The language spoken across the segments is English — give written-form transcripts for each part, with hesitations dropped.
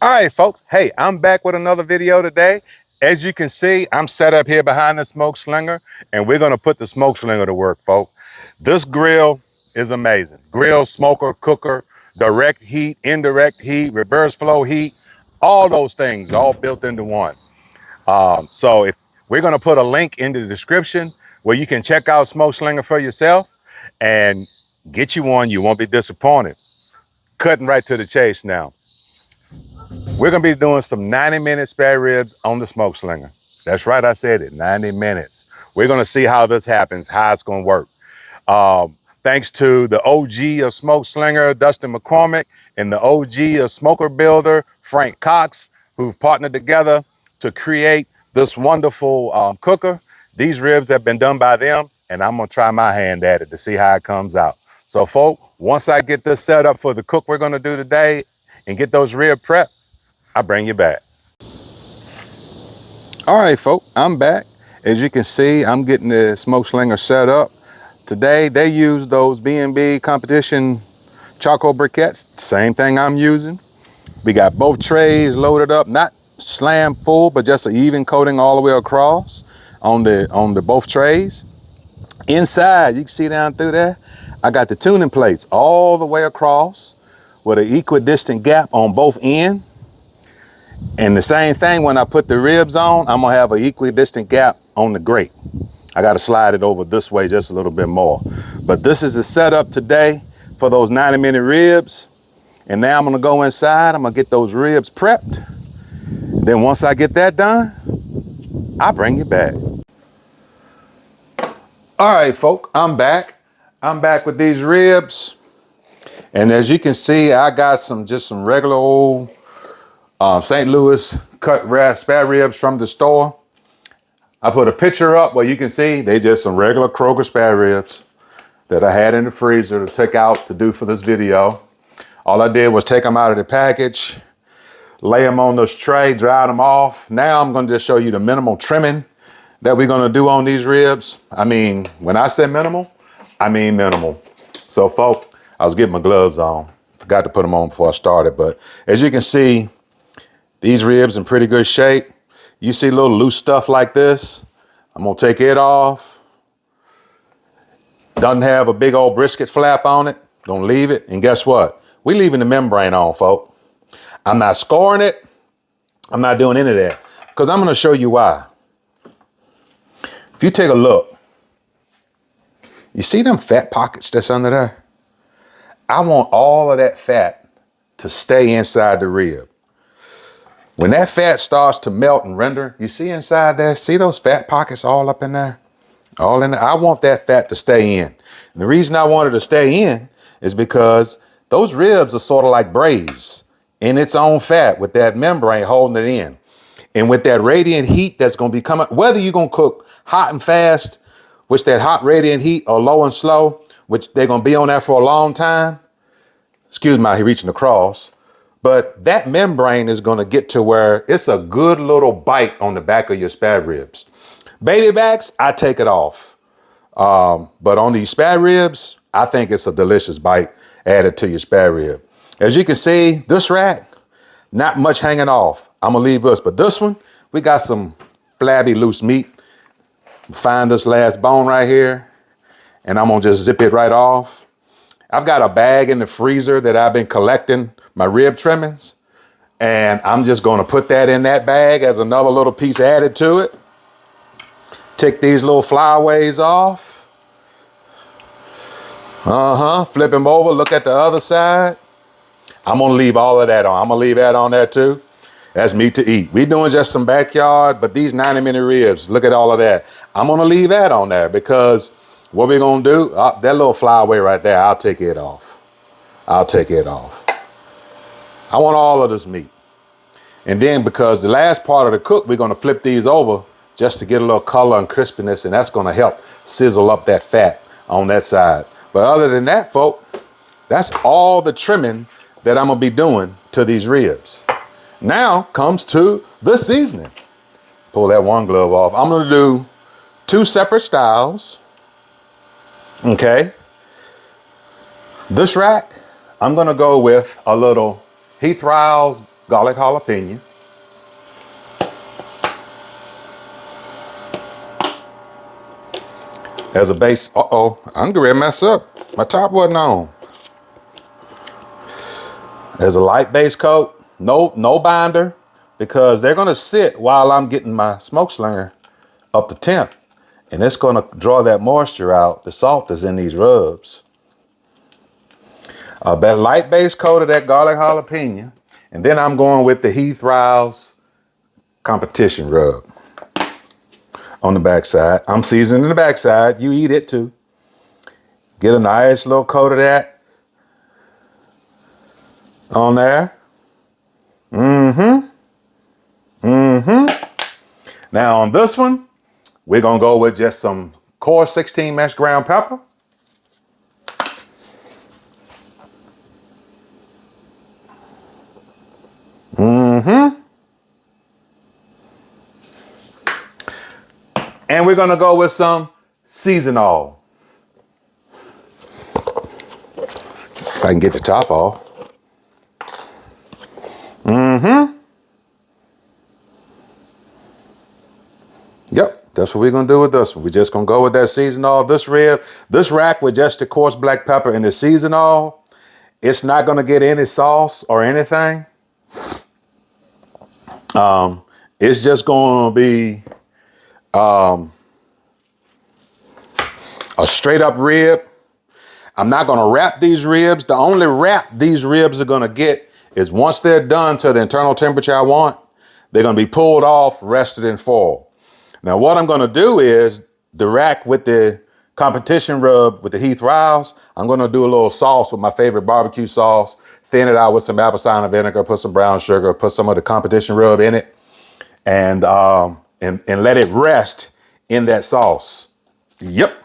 All right, folks. Hey, I'm back with another video today. As you can see, I'm set up here behind the SmokeSlinger, and we're gonna put the SmokeSlinger to work, folks. This grill is amazing. Grill, smoker, cooker, direct heat, indirect heat, reverse flow heat, all those things all built into one. So if we're gonna put a link in the description where you can check out SmokeSlinger for yourself and get you one, you won't be disappointed. Cutting right to the chase now. We're gonna be doing some 90-minute spare ribs on the SmokeSlinger. That's right, I said it, 90 minutes. We're gonna see how this happens, how it's gonna work. Thanks to the OG of SmokeSlinger, Dustin McCormick, and the OG of Smoker Builder, Frank Cox, who've partnered together to create this wonderful cooker. These ribs have been done by them, and I'm gonna try my hand at it to see how it comes out. So, folks, once I get this set up for the cook we're gonna do today and get those rib prepped, I'll bring you back. All right, folks, I'm back. As you can see, I'm getting the SmokeSlinger set up. Today, they use those B&B competition charcoal briquettes, same thing I'm using. We got both trays loaded up, not slam full, but just an even coating all the way across on the both trays. Inside, you can see down through there, I got the tuning plates all the way across with an equidistant gap on both ends. And the same thing when I put the ribs on, I'm gonna have an equidistant gap on the grate. I gotta slide it over this way just a little bit more. But this is the setup today for those 90-minute ribs. And now I'm gonna go inside, I'm gonna get those ribs prepped. Then once I get that done, I'll bring you back. All right, folk, I'm back. I'm back with these ribs. And as you can see, I got just some regular old St. Louis cut spare ribs from the store. I put a picture up where you can see they just some regular Kroger spare ribs that I had in the freezer to take out to do for this video. All I did was take them out of the package, lay them on this tray, dry them off. Now I'm gonna just show you the minimal trimming that we're gonna do on these ribs. I mean, when I say minimal, I mean minimal. So folks, I was getting my gloves on. Forgot to put them on before I started, but as you can see, these ribs in pretty good shape. You see little loose stuff like this, I'm gonna take it off. Doesn't have a big old brisket flap on it, gonna leave it. And guess what? We leaving the membrane on, folks. I'm not scoring it. I'm not doing any of that because I'm gonna show you why. If you take a look, you see them fat pockets that's under there? I want all of that fat to stay inside the rib. When that fat starts to melt and render, you see inside there, see those fat pockets all up in there? All in there. I want that fat to stay in. And the reason I want it to stay in is because those ribs are sort of like braids in its own fat with that membrane holding it in. And with that radiant heat that's gonna be coming, whether you're gonna cook hot and fast, which that hot radiant heat, or low and slow, which they're gonna be on there for a long time. Excuse me, reaching across. But that membrane is gonna get to where it's a good little bite on the back of your spare ribs. Baby backs, I take it off. But on these spare ribs, I think it's a delicious bite added to your spare rib. As you can see, this rack, not much hanging off. I'm gonna leave this, but this one, we got some flabby loose meat. Find this last bone right here, and I'm gonna just zip it right off. I've got a bag in the freezer that I've been collecting my rib trimmings, and I'm just gonna put that in that bag as another little piece added to it. Take these little flyaways off. Flip them over, look at the other side. I'm gonna leave all of that on. I'm gonna leave that on there too. That's meat to eat. We doing just some backyard, but these 90-minute ribs, look at all of that. I'm gonna leave that on there because what we're gonna do, that little flyaway right there, I'll take it off. I'll take it off. I want all of this meat. And then because the last part of the cook, we're gonna flip these over just to get a little color and crispiness, and that's gonna help sizzle up that fat on that side. But other than that, folk, that's all the trimming that I'm gonna be doing to these ribs. Now comes to the seasoning. Pull that one glove off. I'm gonna do 2 separate styles, okay? This rack, I'm gonna go with a little Heath Riles garlic jalapeno. As a base, I'm gonna mess up. My top wasn't on. As a light base coat, no binder, because they're gonna sit while I'm getting my SmokeSlinger up to temp. And it's gonna draw that moisture out, the salt that's in these rubs. A better light base coat of that garlic jalapeno. And then I'm going with the Heath Riles competition rub on the backside. I'm seasoning the backside. You eat it too. Get a nice little coat of that on there. Now on this one, we're gonna go with just some coarse 16 mesh ground pepper. And we're gonna go with some seasonal. If I can get the top off. Yep, that's what we're gonna do with this one. We're just gonna go with that seasonal. This rib, this rack with just the coarse black pepper and the seasonal, it's not gonna get any sauce or anything. It's just gonna be a straight up rib. I'm not gonna wrap these ribs. The only wrap these ribs are gonna get is once they're done to the internal temperature I want, they're gonna be pulled off, rested in foil. Now what I'm gonna do is the rack with the competition rub with the Heath Riles, I'm gonna do a little sauce with my favorite barbecue sauce, thin it out with some apple cider vinegar, put some brown sugar, put some of the competition rub in it, and let it rest in that sauce. Yep.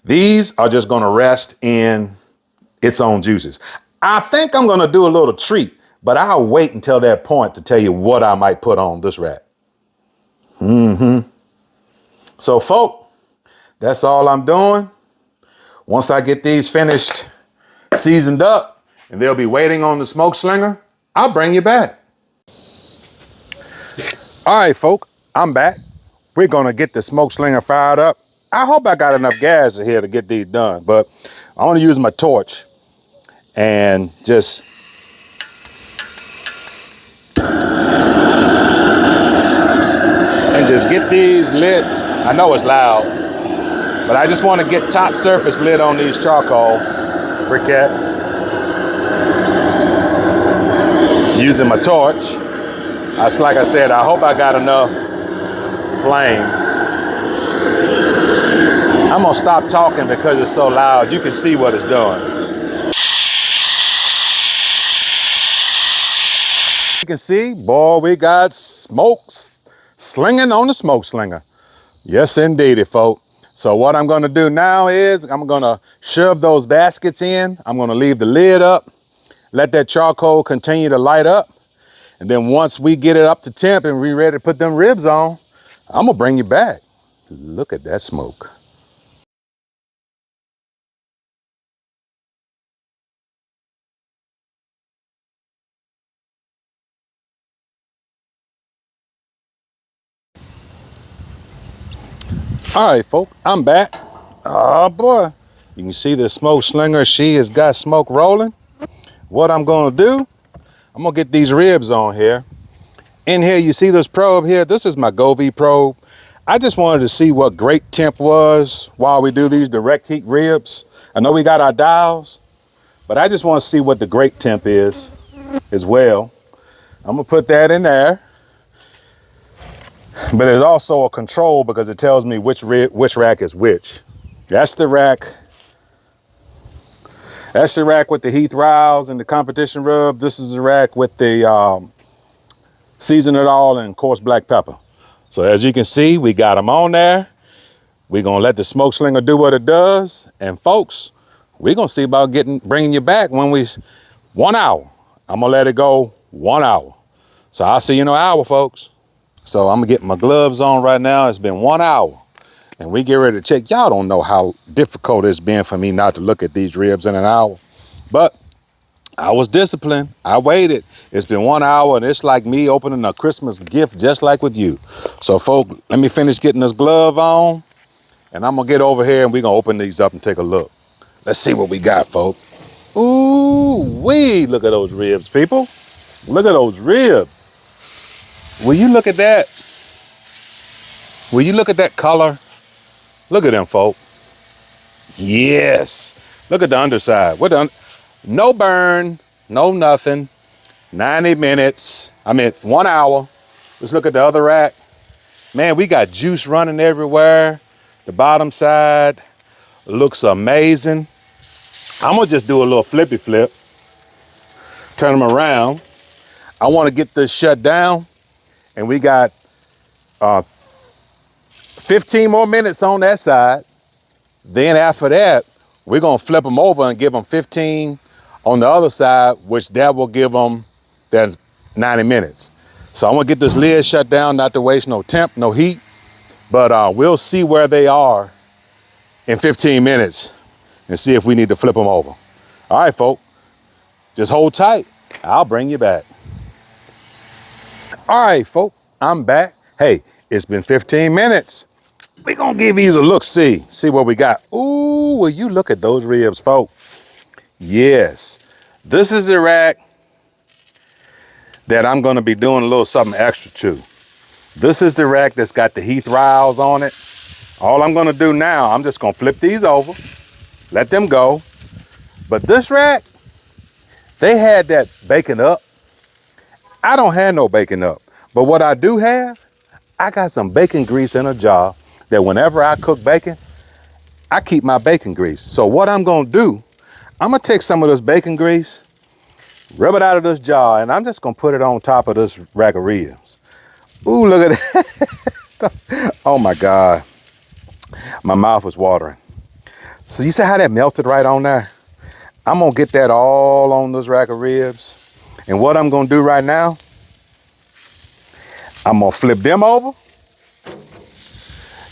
These are just gonna rest in its own juices. I think I'm gonna do a little treat, but I'll wait until that point to tell you what I might put on this rack. So folk, that's all I'm doing. Once I get these finished, seasoned up, and they'll be waiting on the SmokeSlinger, I'll bring you back. All right, folk, I'm back. We're gonna get the SmokeSlinger fired up. I hope I got enough gas in here to get these done, but I wanna use my torch and just get these lit. I know it's loud, but I just wanna get top surface lit on these charcoal briquettes. Using my torch. Like I said, I hope I got enough flame. I'm gonna stop talking because it's so loud. You can see what it's doing. You can see, boy, we got smokes slinging on the SmokeSlinger. Yes, indeedy, folk. So what I'm gonna do now is I'm gonna shove those baskets in. I'm gonna leave the lid up, let that charcoal continue to light up. And then once we get it up to temp and we ready to put them ribs on, I'm gonna bring you back. Look at that smoke. All right, folk, I'm back. Oh boy, you can see the SmokeSlinger, she has got smoke rolling. What I'm gonna do, I'm gonna get these ribs on here. In here, you see this probe here? This is my Govee probe. I just wanted to see what great temp was while we do these direct heat ribs. I know we got our dials, but I just want to see what the great temp is as well. I'm gonna put that in there. But there's also a control because it tells me which rack is which. That's the rack. That's the rack with the Heath Riles and the competition rub. This is the rack with the season it all and coarse black pepper. So as you can see, we got them on there. We're gonna let the SmokeSlinger do what it does. And folks, we're gonna see about bringing you back when 1 hour. I'm gonna let it go 1 hour. So I'll see you in an hour, folks. So I'm gonna get my gloves on right now. It's been 1 hour and we get ready to check. Y'all don't know how difficult it's been for me not to look at these ribs in an hour, but I was disciplined. I waited. It's been 1 hour, and it's like me opening a Christmas gift just like with you. So, folks, let me finish getting this glove on, and I'm going to get over here, and we're going to open these up and take a look. Let's see what we got, folks. Ooh-wee. Look at those ribs, people. Look at those ribs. Will you look at that? Will you look at that color? Look at them, folks. Yes. Look at the underside. No burn, no nothing. 90 minutes. 1 hour. Let's look at the other rack. Man, we got juice running everywhere. The bottom side looks amazing. I'm gonna just do a little flippy flip. Turn them around. I wanna get this shut down. And we got 15 more minutes on that side. Then after that, we're gonna flip them over and give them 15 on the other side, which that will give them that 90 minutes. So I'm gonna get this lid shut down, not to waste no temp, no heat, but we'll see where they are in 15 minutes and see if we need to flip them over. All right, folks, just hold tight. I'll bring you back. All right, folks, I'm back. Hey, it's been 15 minutes. We're gonna give these a look, see what we got. Ooh, will you look at those ribs, folks? Yes, this is the rack that I'm gonna be doing a little something extra to. This is the rack that's got the Heath Riles on it. All I'm gonna do now, I'm just gonna flip these over, let them go. But this rack, they had that bacon up. I don't have no bacon up, but what I do have, I got some bacon grease in a jar that whenever I cook bacon, I keep my bacon grease. So what I'm gonna do, I'm gonna take some of this bacon grease, rub it out of this jar, and I'm just gonna put it on top of this rack of ribs. Ooh, look at that. Oh my God. My mouth was watering. So you see how that melted right on there? I'm gonna get that all on this rack of ribs. And what I'm gonna do right now, I'm gonna flip them over,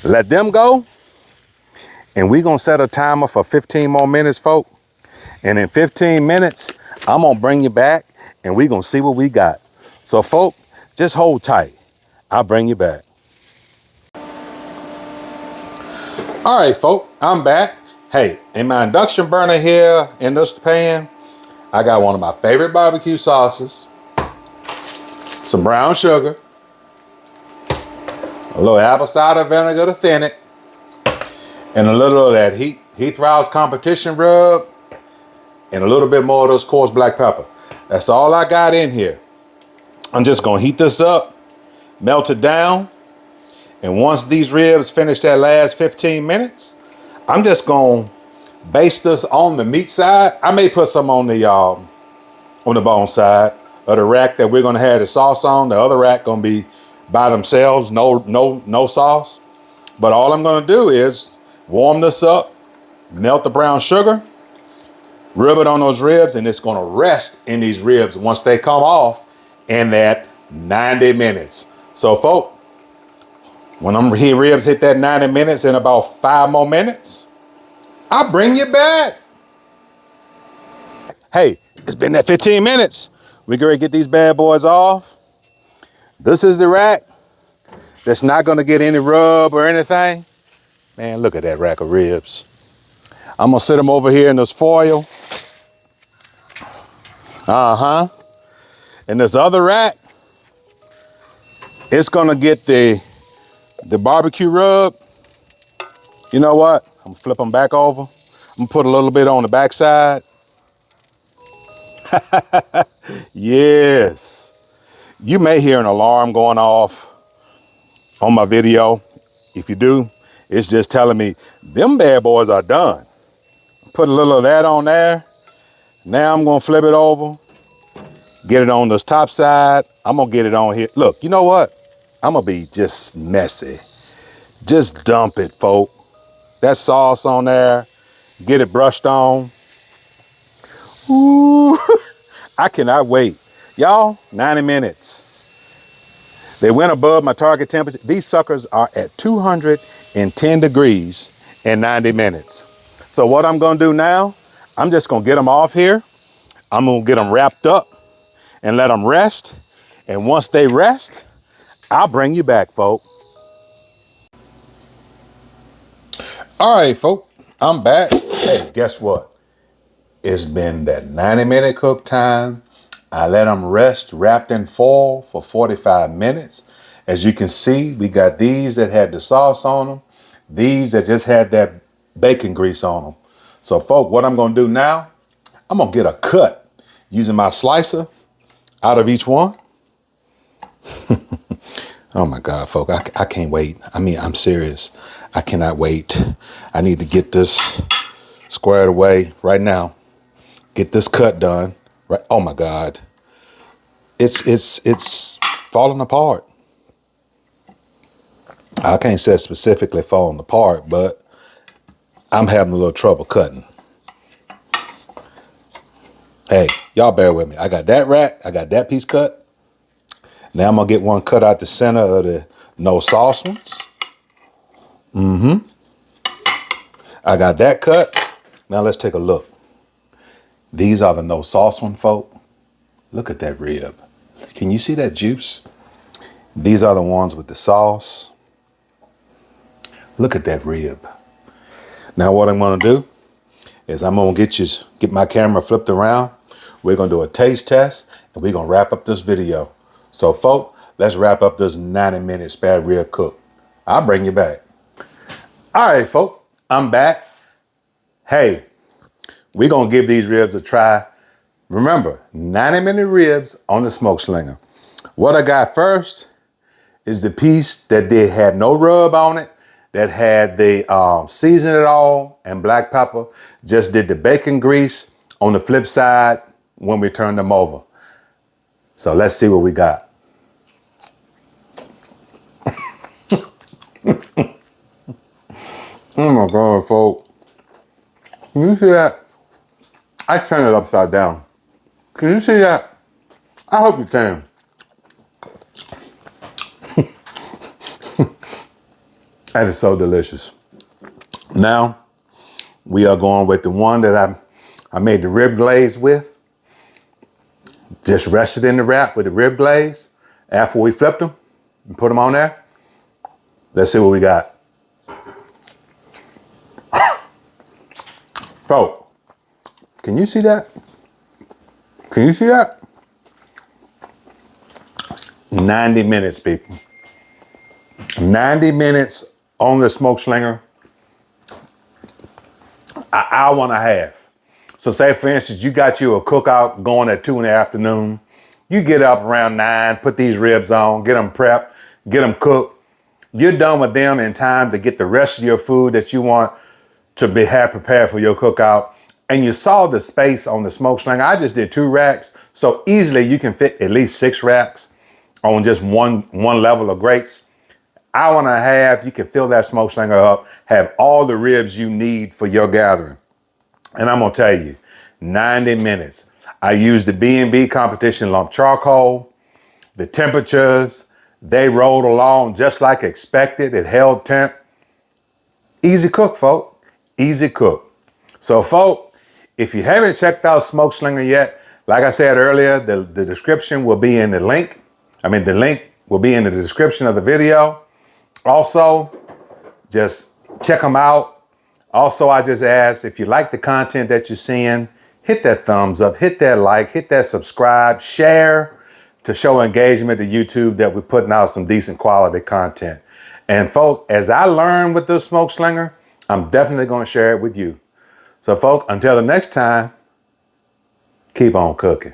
let them go, and we're gonna set a timer for 15 more minutes, folks. And in 15 minutes, I'm gonna bring you back and we're gonna see what we got. So folks, just hold tight. I'll bring you back. All right, folks, I'm back. Hey, in my induction burner here in this pan, I got one of my favorite barbecue sauces, some brown sugar, a little apple cider vinegar to thin it, and a little of that Heath Riles competition rub, and a little bit more of this coarse black pepper. That's all I got in here. I'm just gonna heat this up, melt it down, and once these ribs finish that last 15 minutes, I'm just gonna baste this on the meat side. I may put some on the bone side of the rack that we're gonna have the sauce on. The other rack gonna be by themselves, no sauce. But all I'm gonna do is warm this up, melt the brown sugar, rub it on those ribs, and it's gonna rest in these ribs once they come off in that 90 minutes. So folks, when ribs hit that 90 minutes in about 5 more minutes, I'll bring you back. Hey, it's been that 15 minutes. We're gonna get these bad boys off. This is the rack that's not gonna get any rub or anything. Man, look at that rack of ribs. I'm gonna sit them over here in this foil. And this other rack, it's gonna get the barbecue rub. You know what? I'm gonna flip them back over. I'm gonna put a little bit on the backside. Yes. You may hear an alarm going off on my video. If you do, it's just telling me them bad boys are done. Put a little of that on there. Now I'm gonna flip it over, get it on this top side. I'm gonna get it on here. Look, you know what? I'm gonna be just messy. Just dump it, folk. That sauce on there, get it brushed on. Ooh, I cannot wait. Y'all, 90 minutes. They went above my target temperature. These suckers are at 210 degrees in 90 minutes. So what I'm gonna do now, I'm just gonna get them off here. I'm gonna get them wrapped up and let them rest. And once they rest, I'll bring you back, folk. All right, folk, I'm back. Hey, guess what? It's been that 90-minute cook time. I let them rest wrapped in foil for 45 minutes. As you can see, we got these that had the sauce on them, these that just had that bacon grease on them. So, folk, what I'm gonna do now, I'm gonna get a cut using my slicer out of each one. Oh my God, folk, I can't wait. I mean, I'm serious. I cannot wait. I need to get this squared away right now. Get this cut done. Right. Oh my God. It's falling apart. I can't say specifically falling apart, but I'm having a little trouble cutting. Hey, y'all bear with me. I got that rack. I got that piece cut. Now I'm gonna get one cut out the center of the no sauce ones. I got that cut. Now let's take a look. These are the no sauce one, folk. Look at that rib. Can you see that juice? These are the ones with the sauce. Look at that rib. Now what I'm gonna do is I'm gonna get my camera flipped around. We're gonna do a taste test and we're gonna wrap up this video. So folk, let's wrap up this 90-minute spare rib cook. I'll bring you back. All right, folk, I'm back. Hey, we're gonna give these ribs a try. Remember, 90-minute ribs on the SmokeSlinger. What I got first is the piece that had no rub on it, that had the season it all and black pepper, just did the bacon grease on the flip side when we turned them over. So let's see what we got. Oh my God, folks. Can you see that? I turned it upside down. Can you see that? I hope you can. That is so delicious. Now, we are going with the one that I made the rib glaze with. Just rested in the wrap with the rib glaze. After we flipped them and put them on there, let's see what we got. Folks, can you see that? Can you see that? 90 minutes, people. 90 minutes on the SmokeSlinger. An hour and a half. So say, for instance, you got you a cookout going at 2 in the afternoon. You get up around 9, put these ribs on, get them prepped, get them cooked. You're done with them in time to get the rest of your food that you want to have prepared for your cookout. And you saw the space on the SmokeSlinger. I just did 2 racks, so easily you can fit at least 6 racks on just one level of grates. Hour and a half, you can fill that SmokeSlinger up, have all the ribs you need for your gathering. And I'm gonna tell you, 90 minutes. I used the B&B competition lump charcoal. The temperatures, they rolled along just like expected. It held temp. Easy cook, folk. Easy cook. So, folk, if you haven't checked out SmokeSlinger yet, like I said earlier, the description will be in the link. The link will be in the description of the video. Also, just check them out. Also, I just ask, if you like the content that you're seeing, hit that thumbs up, hit that like, hit that subscribe, share to show engagement to YouTube that we're putting out some decent quality content. And folk, as I learn with this SmokeSlinger, I'm definitely going to share it with you. So folk, until the next time, keep on cooking.